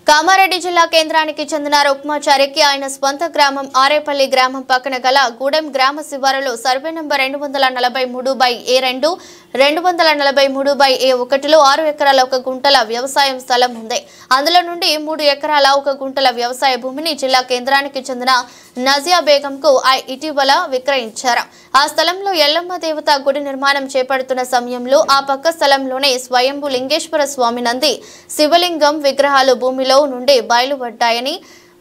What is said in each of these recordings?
కామారెడ్డి జిల్లా కేంద్రానికి చెందిన రుక్మాచారికి ఆయన స్వంత గ్రామం ఆరేపల్లి గ్రామం పక్కన గల గూడెం గ్రామ శివారులో సర్వే నంబర్ 243/A2 243/A1లో 6 ఎకరాల 1 గుంటల వ్యవసాయం స్థలం ఉంది. అందులో నుండి 3 ఎకరాల 1 గుంటల వ్యవసాయ భూమిని జిల్లా కేంద్రానికి చెందిన నజియా బేగంకు ఇటీవల విక్రయించారు. ఆ స్థలంలో ఎల్లమ్మ దేవత గుడి నిర్మాణం చేపడుతున్న సమయంలో ఆ పక్క స్థలంలోనే స్వయంభూ లింగేశ్వర స్వామి నంది శివలింగం విగ్రహాలు భూమిలో నుండి బయలుపడ్డాయని,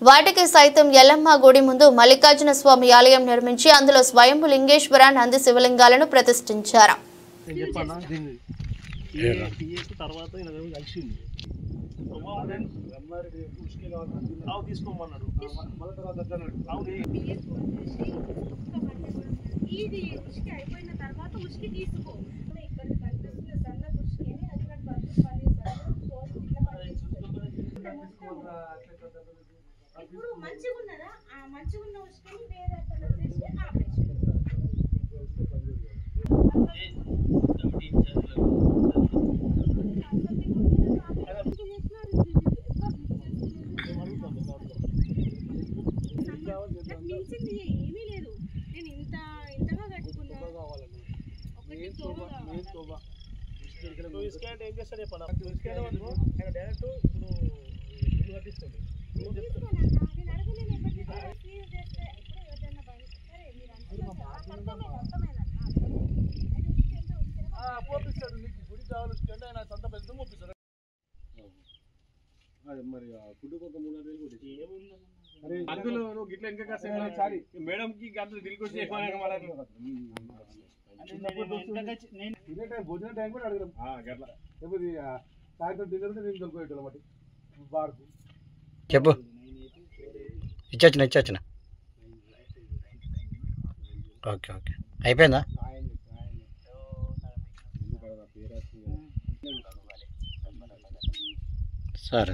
వాటికి సైతం ఎల్లమ్మ గుడి ముందు మల్లికార్జున స్వామి ఆలయం నిర్మించి అందులో స్వయంభూ లింగేశ్వర నంది శివలింగాలను ప్రతిష్ఠించారు. ఇప్పుడు మంచిగా ఉన్నదా ఆ మంచిగా ఉన్న ఉష్కని వేరే అతను చేసి ఆపరేషన్ మించింది ఏమీ లేదు. నేను ఇంతగా కట్టుకున్నా ఏం చేస్తాడు డైరెక్ట్ ఇప్పుడు కట్టిస్తాడు. మరి ఫుడ్ ఒక 3,000 అందులో గిట్ల ఇంకా మేడం కి గంటలు దిల్కొచ్చి భోజనం టైం కూడా అడగడం గట్లా లేకపోతే సాయంత్రం డిన్నర్ ఉంటే నేను దొరికిపోయేటోళ్ళ మాట బార్కు చెప్పు. ఇచ్చొచ్చిన ఓకే ఓకే అయిపోయిందా? సరే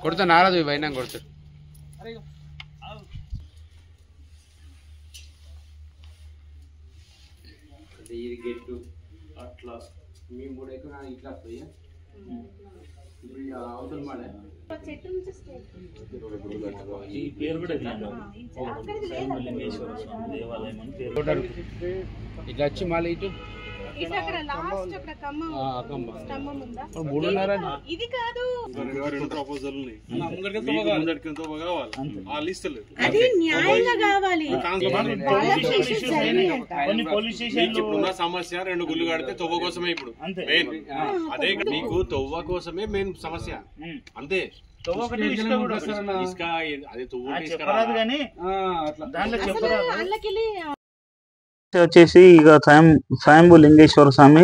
కొడతా నారదు వైనా కొడతారు. ఇది గెట్టు అట్లా మీ 3 ఎకరాలు ఇట్లా వస్తాయి. ఇప్పుడు అవతల మాట ఇట్లా వచ్చి మళ్ళీ ఇటు 3.5 ఇది కాదు. 2 ప్రపోజల్ అది న్యాయంగా కావాలి. ఇప్పుడున్న సమస్య 2 గుళ్ళు కడితే తొవ్వ కోసమే. ఇప్పుడు అదే మీకు తొవ్వ కోసమే మెయిన్ సమస్య. అంతే వచ్చేసి ఇక స్వయంభూ లింగేశ్వర స్వామి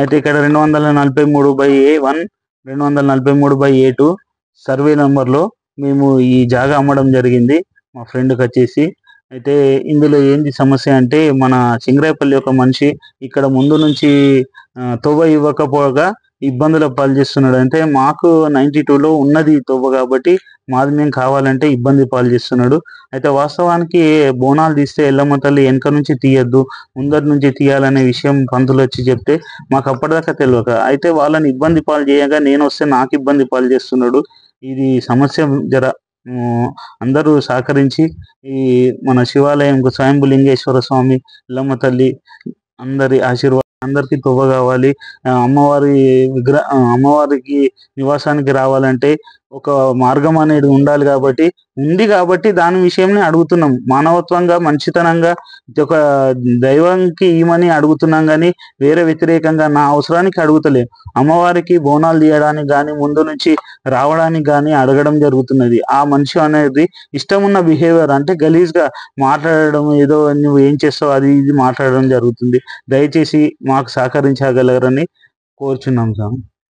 అయితే ఇక్కడ 243/A1 243/A2 సర్వే నంబర్లో మేము ఈ జాగా అమ్మడం జరిగింది మా ఫ్రెండ్కి వచ్చేసి. అయితే ఇందులో ఏంది సమస్య అంటే మన సింగరాయపల్లి ఒక మనిషి ఇక్కడ ముందు నుంచి తొవ్వ ఇవ్వకపోగా ఇబ్బందుల పాలు చేస్తున్నాడు. అంటే మాకు 92లో ఉన్నది తొవ్వ కాబట్టి మాది మేము కావాలంటే ఇబ్బంది పాలు చేస్తున్నాడు. అయితే వాస్తవానికి బోనాలు తీస్తే ఎల్లమ్మ తల్లి వెనక నుంచి తీయద్దు ముందరి నుంచి తీయాలనే విషయం పంతులు వచ్చి చెప్తే మాకు అప్పటిదాకా తెలియక అయితే వాళ్ళని ఇబ్బంది పాలు చేయగా నేను వస్తే నాకు ఇబ్బంది పాలు చేస్తున్నాడు. ఇది సమస్య జర అందరూ సహకరించి ఈ మన శివాలయంకు స్వయంభూ లింగేశ్వర స్వామి ఎల్లమ్మ తల్లి అందరి ఆశీర్వాదం అందరికీ తొవ్వ కావాలి. అమ్మవారికి నివాసానికి రావాలంటే ఒక మార్గం అనేది ఉండాలి కాబట్టి దాని విషయంలో అడుగుతున్నాం. మానవత్వంగా మంచితనంగా ఒక దైవంకి ఈమని అడుగుతున్నాం కానీ వేరే వ్యతిరేకంగా నా అవసరానికి అడుగుతలే. అమ్మవారికి బోనాలు తీయడానికి కానీ ముందు నుంచి రావడానికి కానీ అడగడం జరుగుతున్నది. ఆ మనిషి అనేది ఇష్టం ఉన్న బిహేవియర్ అంటే గలీజ్గా మాట్లాడడం, ఏదో నువ్వు ఏం చేస్తావు అది ఇది మాట్లాడడం జరుగుతుంది. దయచేసి మాకు సహకరించగలరని కోరుచున్నాం సార్.